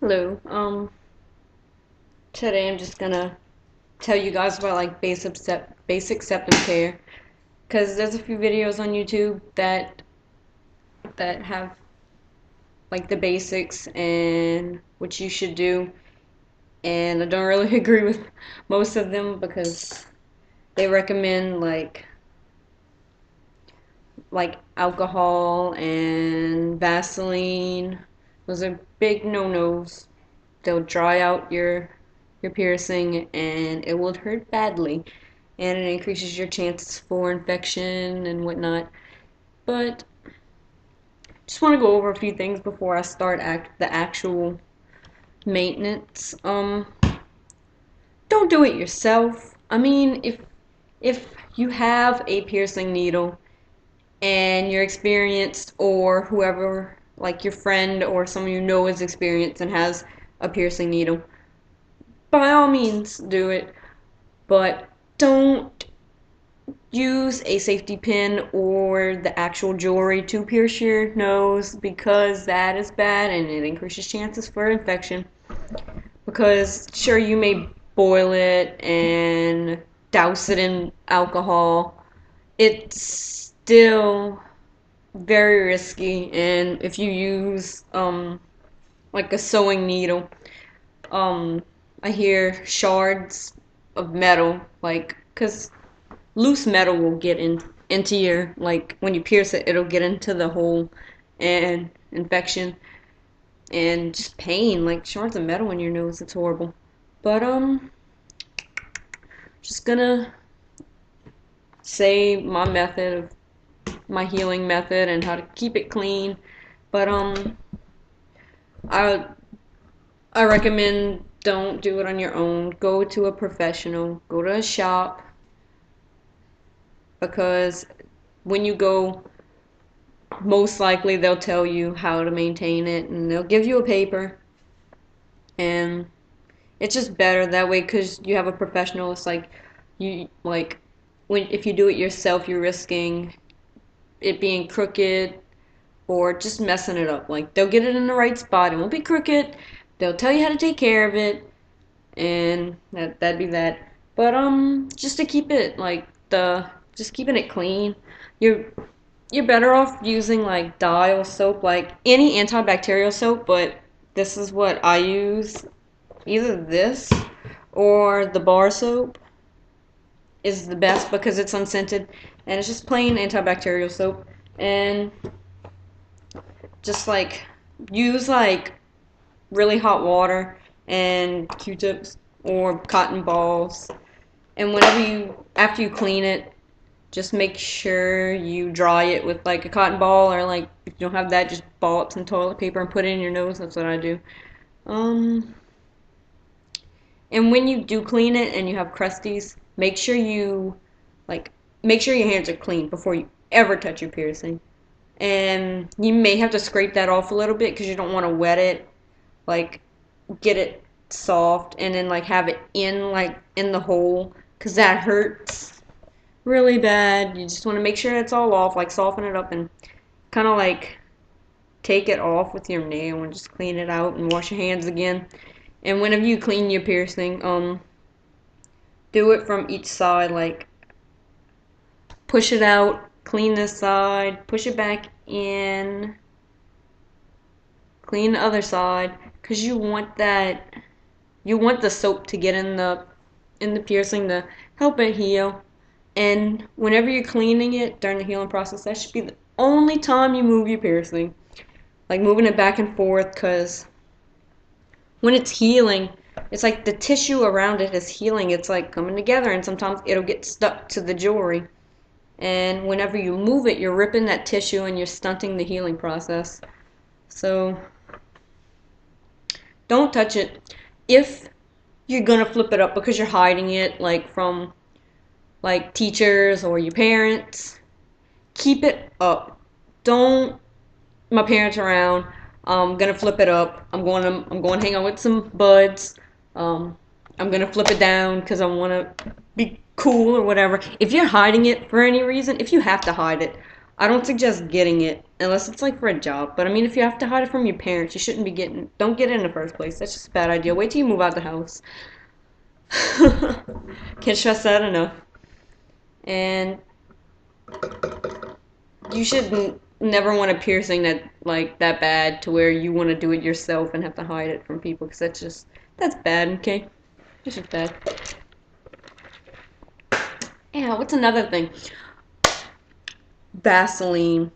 Hello. Today I'm just gonna tell you guys about like basic septum care, because there's a few videos on YouTube that have like the basics and what you should do, and I don't really agree with most of them because they recommend like alcohol and Vaseline. Those are big no-nos. They'll dry out your piercing and it will hurt badly, and it increases your chances for infection and whatnot. But just want to go over a few things before I start the actual maintenance. Don't do it yourself. I mean, if you have a piercing needle and you're experienced, or whoever, like your friend or someone you know is experienced and has a piercing needle, by all means do it, but don't use a safety pin or the actual jewelry to pierce your nose, because that is bad and it increases chances for infection. Because sure, you may boil it and douse it in alcohol, it's still very risky. And if you use like a sewing needle, um I hear shards of metal, like, because loose metal will get into your, like, when you pierce it, it'll get into the hole, and infection and just pain, like shards of metal in your nose. It's horrible. But just gonna say my method of my healing method and how to keep it clean. But I I recommend don't do it on your own. Go to a professional. Go to a shop, because when you go, most likely they'll tell you how to maintain it and they'll give you a paper, and it's just better that way because you have a professional. It's like you, like, when if you do it yourself, you're risking it being crooked or just messing it up. Like, they'll get it in the right spot, it won't be crooked, they'll tell you how to take care of it, and that'd be that. But just to keep it like the just keeping it clean, you're you're better off using like dial soap, like any antibacterial soap, but this is what I use. Either this or the bar soap is the best because it's unscented and it's just plain antibacterial soap. And just like use like really hot water and Q-tips or cotton balls. And after you clean it, just make sure you dry it with like a cotton ball, or like if you don't have that, just ball up some toilet paper and put it in your nose. That's what I do. Um, and when you do clean it and you have crusties, like make sure your hands are clean before you ever touch your piercing. And you may have to scrape that off a little bit because you don't want to wet it. Like, get it soft and then like have it in the hole, because that hurts really bad. You just want to make sure it's all off, like soften it up and kind of like take it off with your nail and just clean it out and wash your hands again. And whenever you clean your piercing, do it from each side, like push it out, clean this side, push it back in, clean the other side, because you want the soap to get in the piercing to help it heal. And whenever you're cleaning it during the healing process, that should be the only time you move your piercing, like moving it back and forth, because when it's healing, it's like the tissue around it is healing. It's like coming together, and sometimes it'll get stuck to the jewelry. And whenever you move it, you're ripping that tissue and you're stunting the healing process. So don't touch it. If you're gonna flip it up because you're hiding it, like from like teachers or your parents, keep it up. Don't my parents around. I'm gonna flip it up. I'm going to hang out with some buds. Um, I'm gonna flip it down because I want to be cool or whatever. If you're hiding it for any reason, if you have to hide it, I don't suggest getting it unless it's like for a job. But I mean, if you have to hide it from your parents, you shouldn't be don't get it in the first place. That's just a bad idea. Wait till you move out the house. Can't stress that enough. And you should never want a piercing that bad to where you want to do it yourself and have to hide it from people, because that's bad. Okay, it's just bad. Yeah, what's another thing? Vaseline.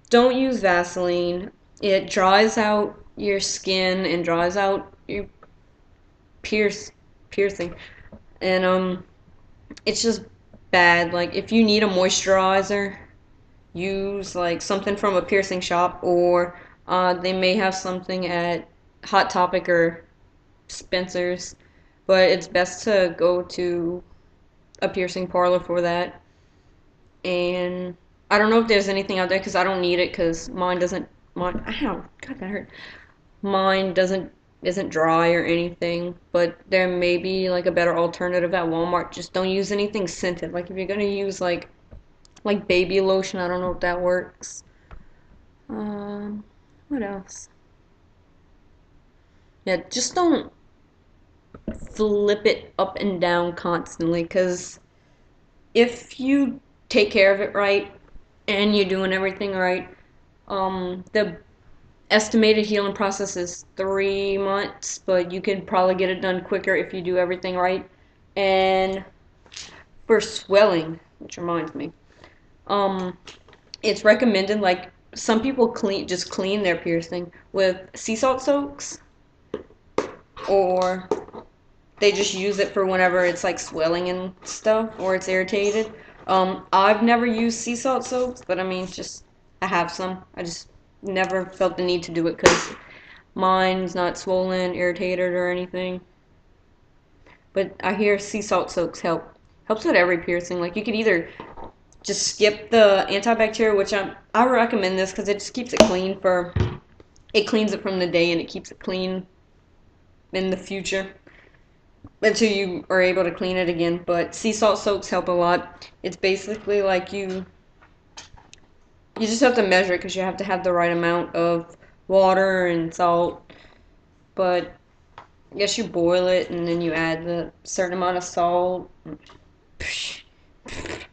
Don't use Vaseline. It dries out your skin and dries out your piercing, and it's just bad. Like, if you need a moisturizer, use like something from a piercing shop, or they may have something at Hot Topic or Spencer's, but it's best to go to a piercing parlor for that. And I don't know if there's anything out there, because I don't need it, because mine doesn't. Mine, ow, God, that hurt. Mine doesn't isn't dry or anything, but there may be like a better alternative at Walmart. Just don't use anything scented. Like, if you're gonna use like baby lotion, I don't know if that works. What else? Yeah, just don't flip it up and down constantly, because if you take care of it right and you're doing everything right, the estimated healing process is 3 months, but you can probably get it done quicker if you do everything right. And for swelling, which reminds me, it's recommended, like, some people just clean their piercing with sea salt soaks, or they just use it for whenever it's like swelling and stuff, or it's irritated. I've never used sea salt soaps, but I mean, I have some. I just never felt the need to do it because mine's not swollen, irritated, or anything. But I hear sea salt soaks helps with every piercing. Like, you could either just skip the antibacterial, which I recommend this because it just keeps it clean it cleans it from the day, and it keeps it clean in the future until you are able to clean it again. But sea salt soaks help a lot. It's basically like you just have to measure it, because you have to have the right amount of water and salt. But I guess you boil it and then you add the certain amount of salt. I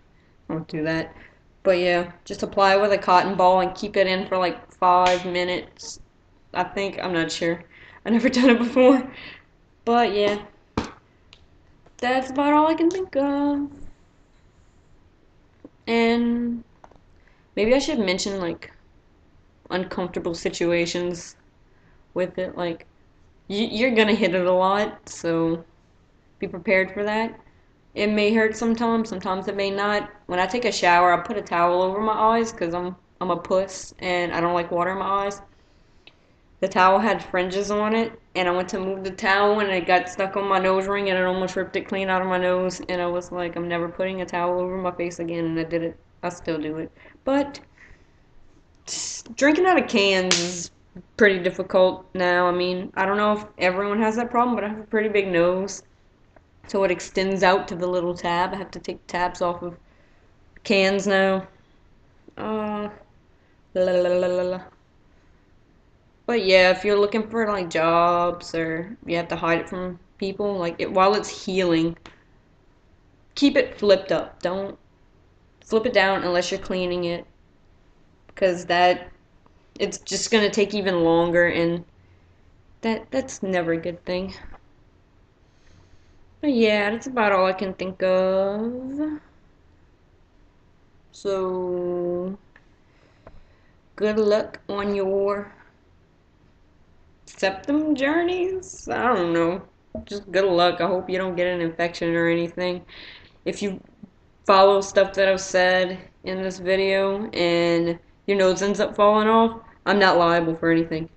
won't do that. But yeah, just apply it with a cotton ball and keep it in for like 5 minutes. I think, I'm not sure. I've never done it before. But yeah, that's about all I can think of. And maybe I should mention like uncomfortable situations with it. Like, you're gonna hit it a lot, so be prepared for that. It may hurt sometimes it may not. When I take a shower, I put a towel over my eyes because I'm a puss and I don't like water in my eyes. The towel had fringes on it, and I went to move the towel and it got stuck on my nose ring, and it almost ripped it clean out of my nose. And I was like, I'm never putting a towel over my face again, and I did it. I still do it. But drinking out of cans is pretty difficult now. I mean, I don't know if everyone has that problem, but I have a pretty big nose, so it extends out to the little tab. I have to take tabs off of cans now. Uh, la, la, la, la, la. But yeah, if you're looking for like jobs, or you have to hide it from people, like, while it's healing, keep it flipped up. Don't flip it down unless you're cleaning it, because it's just gonna take even longer, and that's never a good thing. But yeah, that's about all I can think of. So, good luck on your septum journeys. I don't know. Just good luck. I hope you don't get an infection or anything. If you follow stuff that I've said in this video and your nose ends up falling off, I'm not liable for anything.